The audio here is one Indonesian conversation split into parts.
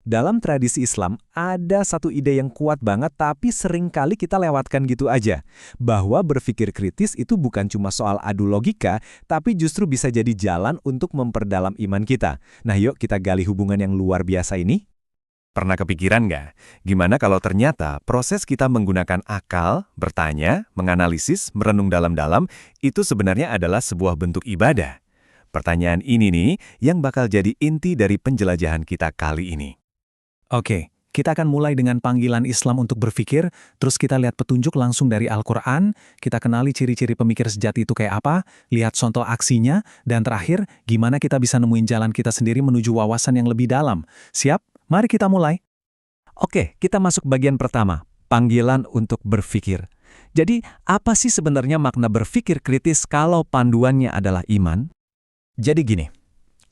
Dalam tradisi Islam, ada satu ide yang kuat banget tapi seringkali kita lewatkan gitu aja. Bahwa berpikir kritis itu bukan cuma soal adu logika, tapi justru bisa jadi jalan untuk memperdalam iman kita. Nah yuk kita gali hubungan yang luar biasa ini. Pernah kepikiran nggak? Gimana kalau ternyata proses kita menggunakan akal, bertanya, menganalisis, merenung dalam-dalam, itu sebenarnya adalah sebuah bentuk ibadah? Pertanyaan ini nih yang bakal jadi inti dari penjelajahan kita kali ini. Oke, kita akan mulai dengan panggilan Islam untuk berpikir, terus kita lihat petunjuk langsung dari Al-Quran, kita kenali ciri-ciri pemikir sejati itu kayak apa, lihat contoh aksinya, dan terakhir, gimana kita bisa nemuin jalan kita sendiri menuju wawasan yang lebih dalam. Siap? Mari kita mulai. Oke, kita masuk bagian pertama, panggilan untuk berpikir. Jadi, apa sih sebenarnya makna berpikir kritis kalau panduannya adalah iman? Jadi gini,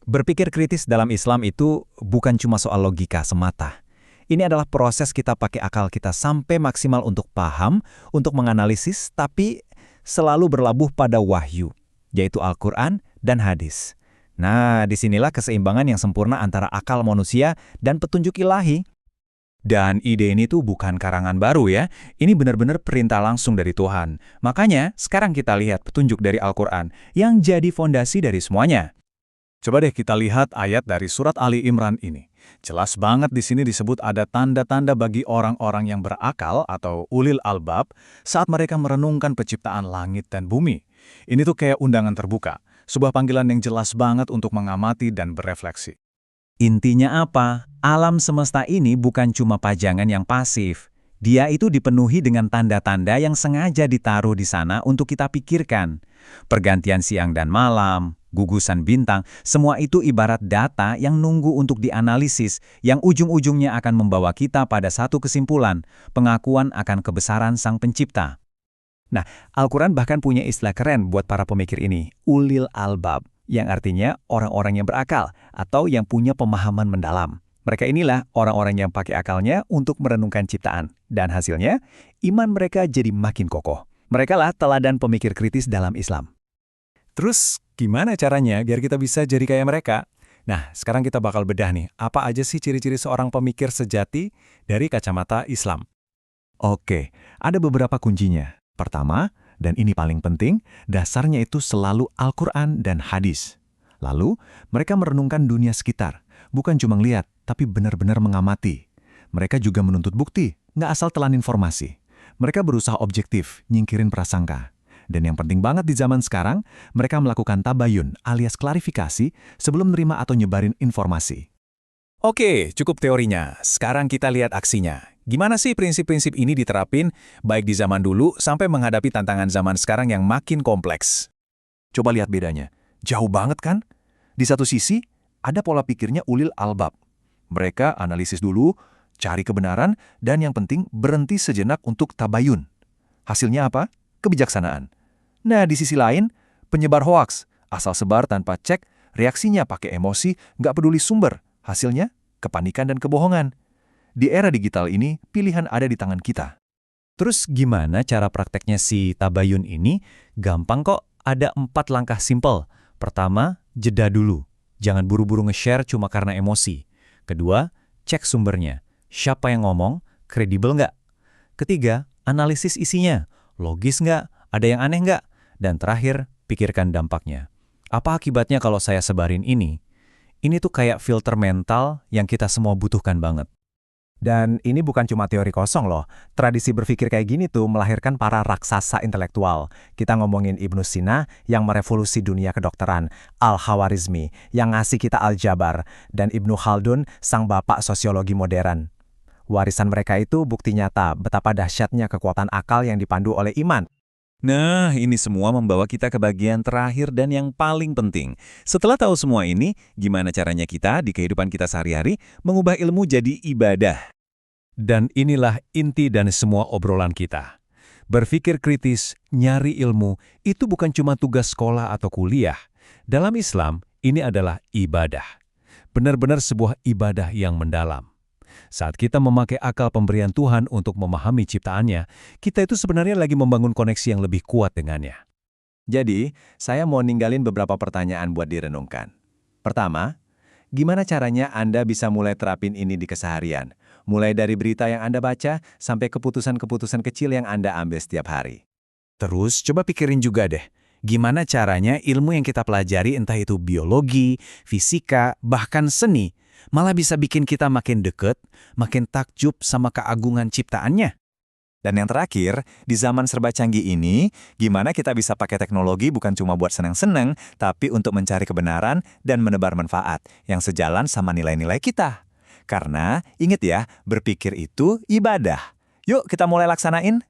berpikir kritis dalam Islam itu bukan cuma soal logika semata. Ini adalah proses kita pakai akal kita sampai maksimal untuk paham, untuk menganalisis, tapi selalu berlabuh pada wahyu, yaitu Al-Quran dan hadis. Nah, disinilah keseimbangan yang sempurna antara akal manusia dan petunjuk ilahi. Dan ide ini tuh bukan karangan baru ya, ini benar-benar perintah langsung dari Tuhan. Makanya, sekarang kita lihat petunjuk dari Al-Quran yang jadi fondasi dari semuanya. Coba deh kita lihat ayat dari surat Ali Imran ini. Jelas banget di sini disebut ada tanda-tanda bagi orang-orang yang berakal atau ulil albab saat mereka merenungkan penciptaan langit dan bumi. Ini tuh kayak undangan terbuka, sebuah panggilan yang jelas banget untuk mengamati dan berefleksi. Intinya apa? Alam semesta ini bukan cuma pajangan yang pasif. Dia itu dipenuhi dengan tanda-tanda yang sengaja ditaruh di sana untuk kita pikirkan. Pergantian siang dan malam, gugusan bintang, semua itu ibarat data yang nunggu untuk dianalisis, yang ujung-ujungnya akan membawa kita pada satu kesimpulan, pengakuan akan kebesaran Sang Pencipta. Nah, Al-Quran bahkan punya istilah keren buat para pemikir ini, ulil albab, yang artinya orang-orang yang berakal atau yang punya pemahaman mendalam. Mereka inilah orang-orang yang pakai akalnya untuk merenungkan ciptaan. Dan hasilnya, iman mereka jadi makin kokoh. Mereka lah teladan pemikir kritis dalam Islam. Terus, gimana caranya biar kita bisa jadi kayak mereka? Nah, sekarang kita bakal bedah nih, apa aja sih ciri-ciri seorang pemikir sejati dari kacamata Islam? Oke, ada beberapa kuncinya. Pertama, dan ini paling penting, dasarnya itu selalu Al-Quran dan hadis. Lalu, mereka merenungkan dunia sekitar. Bukan cuma lihat, tapi benar-benar mengamati. Mereka juga menuntut bukti, nggak asal telan informasi. Mereka berusaha objektif, nyingkirin prasangka. Dan yang penting banget di zaman sekarang, mereka melakukan tabayun alias klarifikasi sebelum nerima atau nyebarin informasi. Oke, cukup teorinya. Sekarang kita lihat aksinya. Gimana sih prinsip-prinsip ini diterapin, baik di zaman dulu sampai menghadapi tantangan zaman sekarang yang makin kompleks? Coba lihat bedanya. Jauh banget kan? Di satu sisi, ada pola pikirnya ulil albab. Mereka analisis dulu, cari kebenaran, dan yang penting berhenti sejenak untuk tabayun. Hasilnya apa? Kebijaksanaan. Nah, di sisi lain, penyebar hoaks. Asal sebar tanpa cek, reaksinya pakai emosi, nggak peduli sumber. Hasilnya, kepanikan dan kebohongan. Di era digital ini, pilihan ada di tangan kita. Terus gimana cara prakteknya si tabayun ini? Gampang kok, ada 4 langkah simpel. Pertama, jeda dulu. Jangan buru-buru nge-share cuma karena emosi. Kedua, cek sumbernya. Siapa yang ngomong? Kredibel nggak? Ketiga, analisis isinya. Logis nggak? Ada yang aneh nggak? Dan terakhir, pikirkan dampaknya. Apa akibatnya kalau saya sebarin ini? Ini tuh kayak filter mental yang kita semua butuhkan banget. Dan ini bukan cuma teori kosong loh. Tradisi berpikir kayak gini tuh melahirkan para raksasa intelektual. Kita ngomongin Ibnu Sina yang merevolusi dunia kedokteran, Al-Khawarizmi yang ngasih kita Al-Jabar, dan Ibnu Khaldun sang bapak sosiologi modern. Warisan mereka itu bukti nyata betapa dahsyatnya kekuatan akal yang dipandu oleh iman. Nah, ini semua membawa kita ke bagian terakhir dan yang paling penting. Setelah tahu semua ini, gimana caranya kita di kehidupan kita sehari-hari mengubah ilmu jadi ibadah? Dan inilah inti dan semua obrolan kita. Berpikir kritis, nyari ilmu, itu bukan cuma tugas sekolah atau kuliah. Dalam Islam, ini adalah ibadah. Benar-benar sebuah ibadah yang mendalam. Saat kita memakai akal pemberian Tuhan untuk memahami ciptaannya, kita itu sebenarnya lagi membangun koneksi yang lebih kuat dengannya. Jadi, saya mau ninggalin beberapa pertanyaan buat direnungkan. Pertama, Gimana caranya Anda bisa mulai terapin ini di keseharian? Mulai dari berita yang Anda baca, sampai keputusan-keputusan kecil yang Anda ambil setiap hari. Terus coba pikirin juga deh, gimana caranya ilmu yang kita pelajari entah itu biologi, fisika, bahkan seni, malah bisa bikin kita makin deket, makin takjub sama keagungan ciptaannya. Dan yang terakhir, di zaman serba canggih ini, gimana kita bisa pakai teknologi bukan cuma buat seneng-seneng, tapi untuk mencari kebenaran dan menebar manfaat yang sejalan sama nilai-nilai kita. Karena, ingat ya, berpikir itu ibadah. Yuk kita mulai laksanain.